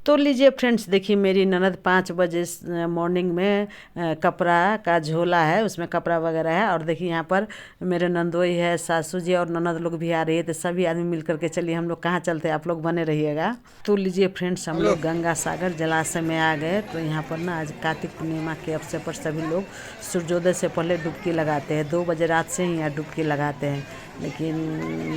तो लीजिए फ्रेंड्स, देखिए मेरी ननद 5 बजे मॉर्निंग में कपड़ा का झोला है, उसमें कपड़ा वगैरह है। और देखिए यहाँ पर मेरे नंदोई है, सासू जी और ननद लोग भी आ रही है। तो सभी आदमी मिल करके चलिए हम लोग कहाँ चलते हैं, आप लोग बने रहिएगा। तो लीजिए फ्रेंड्स, हम लोग गंगा सागर जलाशय में आ गए। तो यहाँ पर ना आज कार्तिक पूर्णिमा के अवसर पर सभी लोग सूर्योदय से पहले डुबकी लगाते हैं। 2 बजे रात से ही यहाँ डुबकी लगाते हैं। लेकिन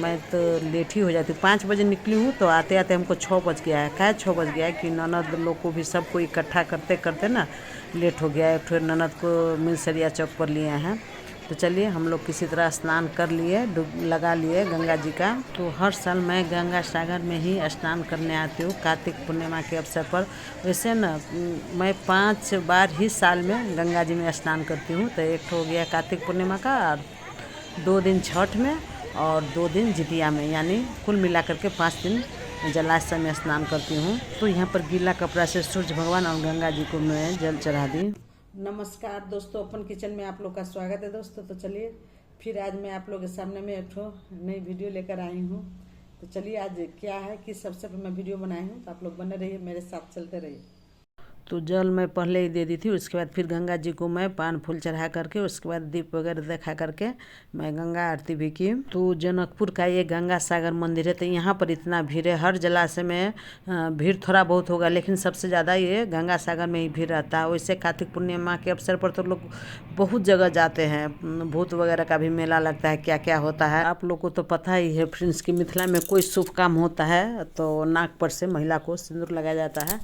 मैं तो लेट ही हो जाती हूँ, 5 बजे निकली हूँ तो आते आते हमको 6 बज गया है। क्या 6 बज गया है कि ननद लोग को भी सबको इकट्ठा करते करते ना लेट हो गया है। फिर ननद को मिलसरिया चौक पर लिए हैं। तो चलिए हम लोग किसी तरह स्नान कर लिए, डुब लगा लिए गंगा जी का। तो हर साल मैं गंगा सागर में ही स्नान करने आती हूँ कार्तिक पूर्णिमा के अवसर पर। वैसे ना मैं 5 बार ही साल में गंगा जी में स्नान करती हूँ। तो एक हो गया कार्तिक पूर्णिमा का, और 2 दिन छठ में और 2 दिन जितिया में, यानी कुल मिलाकर के 5 दिन जलाशय में स्नान करती हूँ। तो यहाँ पर गीला कपड़ा से सूर्य भगवान और गंगा जी को मैं जल चढ़ा दी। नमस्कार दोस्तों, ओपन किचन में आप लोग का स्वागत है दोस्तों। तो चलिए फिर आज मैं आप लोग के सामने में एक नई वीडियो लेकर आई हूँ। तो चलिए आज क्या है कि सबसे पहले मैं वीडियो बनाई हूँ, तो आप लोग बने रहिए, मेरे साथ चलते रहिए। तो जल मैं पहले ही दे दी थी। उसके बाद फिर गंगा जी को मैं पान फूल चढ़ा करके, उसके बाद दीप वगैरह दिखा करके मैं गंगा आरती भी की। तो जनकपुर का ये गंगा सागर मंदिर है। तो यहाँ पर इतना भीड़ है। हर जलाशय में भीड़ थोड़ा बहुत होगा, लेकिन सबसे ज़्यादा ये गंगा सागर में ही भीड़ रहता है। वैसे कार्तिक पूर्णिमा के अवसर पर तो लोग बहुत जगह जाते हैं। भूत वगैरह का भी मेला लगता है, क्या क्या होता है आप लोग को तो पता ही है फ्रेंड्स। की मिथिला में कोई शुभ काम होता है तो नाक पर से महिला को सिंदूर लगाया जाता है।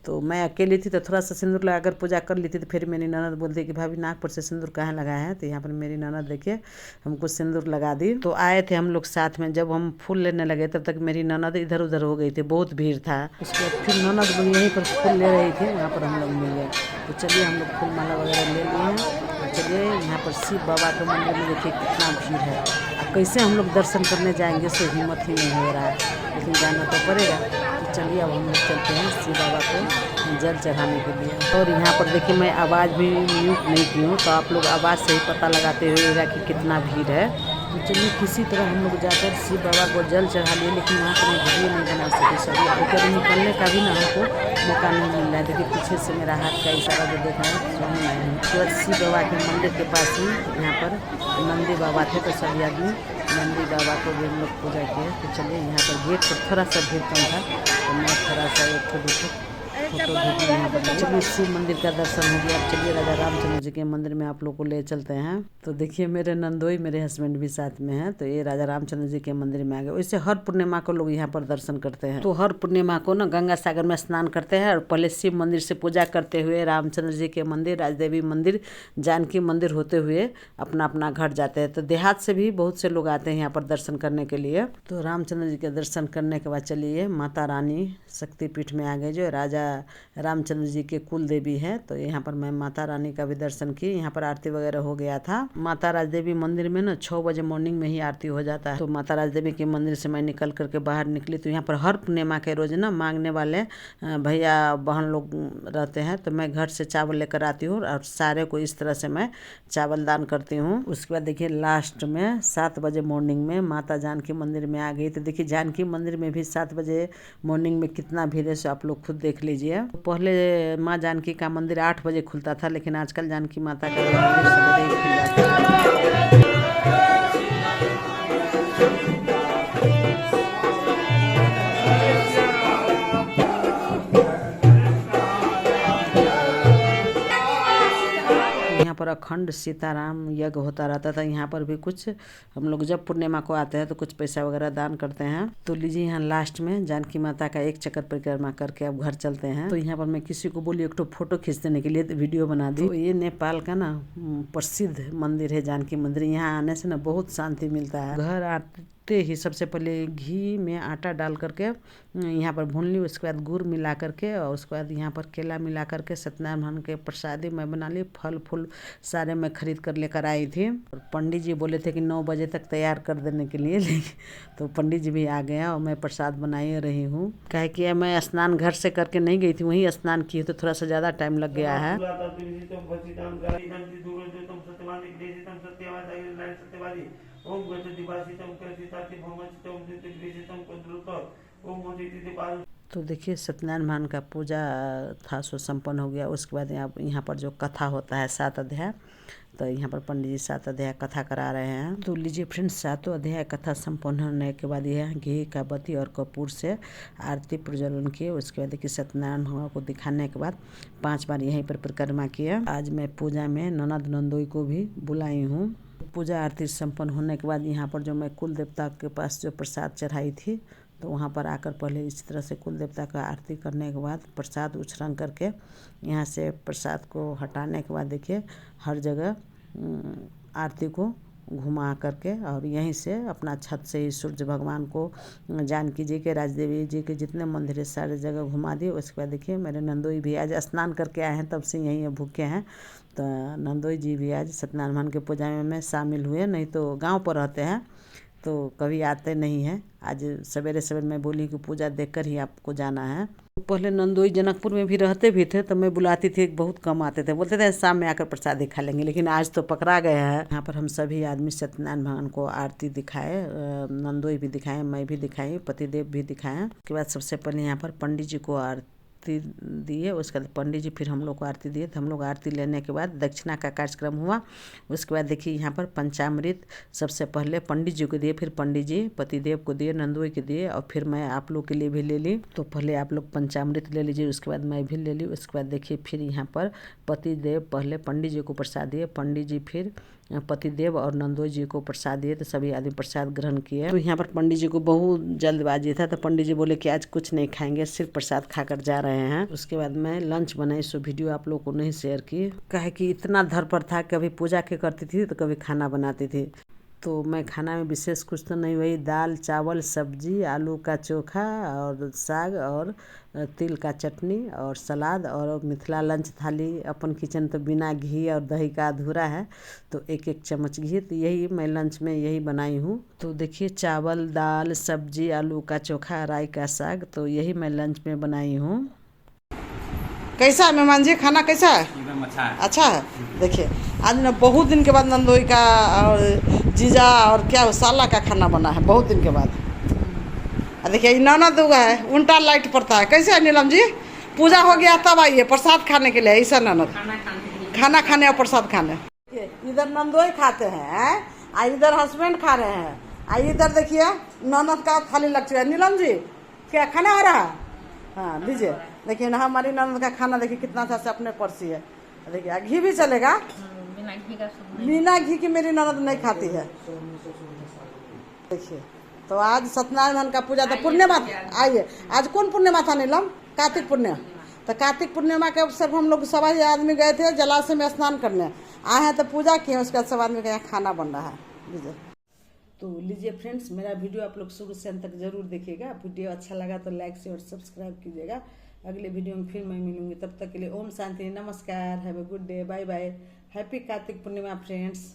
तो मैं अकेली थी तो थोड़ा सा सिंदूर लगाकर पूजा कर ली थी। तो फिर मेरी ननद बोलती कि भाभी नाक पर से सिंदूर कहाँ लगाया है। तो यहाँ पर मेरी ननद देखिए हमको सिंदूर लगा दी। तो आए थे हम लोग साथ में। जब हम फूल लेने लगे तब तक मेरी ननद इधर उधर हो गई थी, बहुत भीड़ था। उसके बाद फिर ननद बोली यहीं पर फूल ले रही थी, वहाँ पर हम लोग मिल गए। तो चलिए हम लोग फूल माला वगैरह ले लिए हैं। तो चलिए यहाँ पर शिव बाबा के मंदिर में देखिए कितना भीड़ है। अब कैसे हम लोग दर्शन करने जाएंगे, सो हिम्मत ही नहीं हो रहा है, लेकिन जाना तो पड़ेगा। तो चलिए अब हम लोग चलते हैं शिव बाबा को जल चढ़ाने के लिए। और यहाँ पर देखिए मैं आवाज़ भी म्यूट नहीं की हूँ, तो आप लोग आवाज़ से ही पता लगाते हुए कि कितना भीड़ है। तो चलिए किसी तरह हम लोग जाकर शिव बाबा को जल चढ़ा लिए। लेकिन वहाँ पर मैं वीडियो नहीं बना सकी, सभी ऊपर निकलने का भी ना हमको मौका नहीं मिल रहा है। देखिए पीछे से मेरा हाथ का इशारा जो देख रहे हैं सुन रहे हैं। तो शिव बाबा के मंदिर के पास ही यहाँ पर नंदी बाबा थे। तो सभी आदमी नंदी बाबा को भी हम लोग पूजा किए। तो चलिए यहाँ पर गेट पर थोड़ा सा भीड़ कम था, तो मैं थोड़ा सा एक फोटो यहाँ पर। चलिए शिव मंदिर का दर्शन हो गया। अब चलिए राजा रामचंद्र जी के मंदिर में आप लोग को ले चलते हैं। तो देखिए मेरे नंदोई, मेरे हस्बैंड भी साथ में हैं। तो ये राजा रामचंद्र जी के मंदिर में आ गए। वैसे हर पूर्णिमा को लोग यहाँ पर दर्शन करते हैं। तो हर पूर्णिमा को ना गंगा सागर में स्नान करते हैं और पहले शिव मंदिर से पूजा करते हुए रामचंद्र जी के मंदिर, राजदेवी मंदिर, जानकी मंदिर होते हुए अपना अपना घर जाते हैं। तो देहात से भी बहुत से लोग आते हैं यहाँ पर दर्शन करने के लिए। तो रामचंद्र जी के दर्शन करने के बाद चलिए माता रानी शक्तिपीठ में आ गए, जो राजा रामचंद्र जी के कुल देवी है। तो यहाँ पर मैं माता रानी का भी दर्शन की। यहाँ पर आरती वगैरह हो गया था। माता राजदेवी मंदिर में ना 6 बजे मॉर्निंग में ही आरती हो जाता है। तो माता राजदेवी के मंदिर से मैं निकल करके बाहर निकली। तो यहाँ पर हर पूर्णिमा के रोज ना मांगने वाले भैया बहन लोग रहते हैं। तो मैं घर से चावल लेकर आती हूँ और सारे को इस तरह से मैं चावल दान करती हूँ। उसके बाद देखिए लास्ट में 7 बजे मॉर्निंग में माता जानकी मंदिर में आ गई। तो देखिए जानकी मंदिर में भी 7 बजे मॉर्निंग में कितना भीड़ है, सो आप लोग खुद देख लीजिए। पहले माँ जानकी का मंदिर 8 बजे खुलता था, लेकिन आजकल जानकी माता का मंदिर सवेरे ही खुल जाता है। यहाँ पर अखंड सीताराम यज्ञ होता रहता था। यहाँ पर भी कुछ हम लोग जब पूर्णिमा को आते हैं तो कुछ पैसा वगैरह दान करते हैं। तो लीजिए यहाँ लास्ट में जानकी माता का 1 चक्कर परिक्रमा करके अब घर चलते हैं। तो यहाँ पर मैं किसी को बोली एक तो फोटो खींच देने के लिए, तो वीडियो बना दी। तो ये नेपाल का ना प्रसिद्ध मंदिर है जानकी मंदिर। यहाँ आने से ना बहुत शांति मिलता है। घर आते ही सबसे पहले घी में आटा डाल करके यहाँ पर भून ली। उसके बाद गुड़ मिला करके और उसके बाद यहाँ पर केला मिला करके सत्यनारायण के प्रसादी मैं बना ली। फल फूल सारे मैं खरीद कर लेकर आई थी। और पंडित जी बोले थे कि 9 बजे तक तैयार कर देने के लिए तो पंडित जी भी आ गया और मैं प्रसाद बनाई रही हूँ। कहे कि मैं स्नान घर से करके नहीं गई थी, वहीं स्नान की, तो थोड़ा सा ज़्यादा टाइम लग गया है। ओम तो देखिए सत्यनारायण भगवान का पूजा था सो संपन्न हो गया। उसके बाद यहाँ पर जो कथा होता है 7 अध्याय, तो यहाँ पर पंडित जी 7 अध्याय कथा करा रहे हैं। तो लीजिए फ्रेंड्स, 7 अध्याय कथा संपन्न होने के बाद यह घी का बत्ती और कपूर से आरती प्रज्वलन किए। उसके बाद देखिए सत्यनारायण भगवान को दिखाने के बाद 5 बार यहीं पर परिक्रमा किए। आज मैं पूजा में ननद नंदोई को भी बुलाई हूँ। पूजा आरती संपन्न होने के बाद यहाँ पर जो मैं कुल देवता के पास जो प्रसाद चढ़ाई थी, तो वहाँ पर आकर पहले इसी तरह से कुल देवता का आरती करने के बाद प्रसाद उछरंग करके यहाँ से प्रसाद को हटाने के बाद देखिए हर जगह आरती को घुमा करके और यहीं से अपना छत से ही सूर्य भगवान को, जानकी जी के, राजदेवी जी के जितने मंदिर है सारे जगह घुमा दिए। उसके बाद देखिए मेरे नंदोई भी आज स्नान करके आए हैं, तब से यहीं भूखे हैं। तो नंदोई जी भी आज सत्यनारायण भगवान के पूजा में शामिल हुए, नहीं तो गांव पर रहते हैं तो कभी आते नहीं हैं। आज सवेरे सवेरे मैं बोली कि पूजा देखकर ही आपको जाना है। पहले नंदोई जनकपुर में भी रहते भी थे, तो मैं बुलाती थी, बहुत कम आते थे, बोलते थे शाम में आकर प्रसाद ही खा लेंगे। लेकिन आज तो पकड़ा गया है। यहाँ पर हम सभी आदमी सत्यनारायण भगवान को आरती दिखाए, नंदोई भी दिखाए, मैं भी दिखाई, पतिदेव भी दिखाए। उसके बाद सबसे पहले यहाँ पर पंडित जी को आरती दिए। उसके बाद पंडित जी फिर हम लोग को आरती दिए। तो हम लोग आरती लेने के बाद दक्षिणा का कार्यक्रम हुआ। उसके बाद देखिए यहाँ पर पंचामृत सबसे पहले पंडित जी को दिए, फिर पंडित जी पतिदेव को दिए, नंदोई के दिए, और फिर मैं आप लोग के लिए भी ले ली। तो पहले आप लोग पंचामृत ले लीजिए, उसके बाद मैं भी ले ली। उसके बाद देखिए फिर यहाँ पर पतिदेव पहले पंडित जी को प्रसाद दिए, पंडित जी फिर पतिदेव और नंदोई जी को प्रसाद दिए। तो सभी आदमी प्रसाद ग्रहण किए। तो यहाँ पर पंडित जी को बहुत जल्दबाजी था, तो पंडित जी बोले कि आज कुछ नहीं खाएंगे, सिर्फ प्रसाद खाकर जा रहे हैं। उसके बाद मैं लंच बनाई, सो वीडियो आप लोग को नहीं शेयर की, काहे कि इतना धर पर था, कभी पूजा के करती थी तो कभी खाना बनाती थी। तो मैं खाना में विशेष कुछ तो नहीं, वही दाल चावल सब्जी, आलू का चोखा और साग और तिल का चटनी और सलाद और मिथिला लंच थाली। अपन किचन तो बिना घी और दही का अधूरा है, तो 1-1 चम्मच घी, तो यही मैं लंच में यही बनाई हूँ। तो देखिए चावल दाल सब्जी आलू का चोखा राई का साग, तो यही मैं लंच में बनाई हूँ। कैसा है मेहमान जी, खाना कैसा है? एकदम अच्छा है। अच्छा है। देखिए आज ना बहुत दिन के बाद नंदोई का और जीजा और क्या साला का खाना बना है, बहुत दिन के बाद। देखिए ननद हुआ है, उल्टा लाइट पड़ता है। कैसे है नीलम जी? पूजा हो गया तब आइए प्रसाद खाने के लिए। ऐसा ननद खाना खाने और प्रसाद खाने। इधर नंदोई खाते हैं, इधर हस्बैंड खा रहे हैं, इधर देखिए ननद का थाली लग चुका है। नीलम जी क्या खाना हो रहा है? हाँ लीजिए, देखिए ना हमारी ननद का खाना देखिए कितना अच्छा से अपने परसी है। देखिए घी भी चलेगा, बिना घी की मेरी ननद नहीं खाती है। देखिए तो आज सत्यनारायण भगवान का पूजा था, पूर्णिमा। आइए, आज कौन पूर्णिमा था नीलम? कार्तिक पूर्णिमा। तो कार्तिक पूर्णिमा के अवसर पर हम लोग सभी आदमी गए थे जलाशय में स्नान करने, आए हैं तो पूजा किए। उसके बाद सब आदमी का यहाँ खाना बन रहा है। लीजिए। तो लीजिए फ्रेंड्स, मेरा वीडियो आप लोग शुरू से अंत तक जरूर देखिएगा। वीडियो अच्छा लगा तो लाइक शेयर और सब्सक्राइब कीजिएगा। अगले वीडियो में फिर मैं मिलूंगी, तब तक के लिए ओम शांति, नमस्कार, have a good day, bye bye, happy Kartik Purnima friends.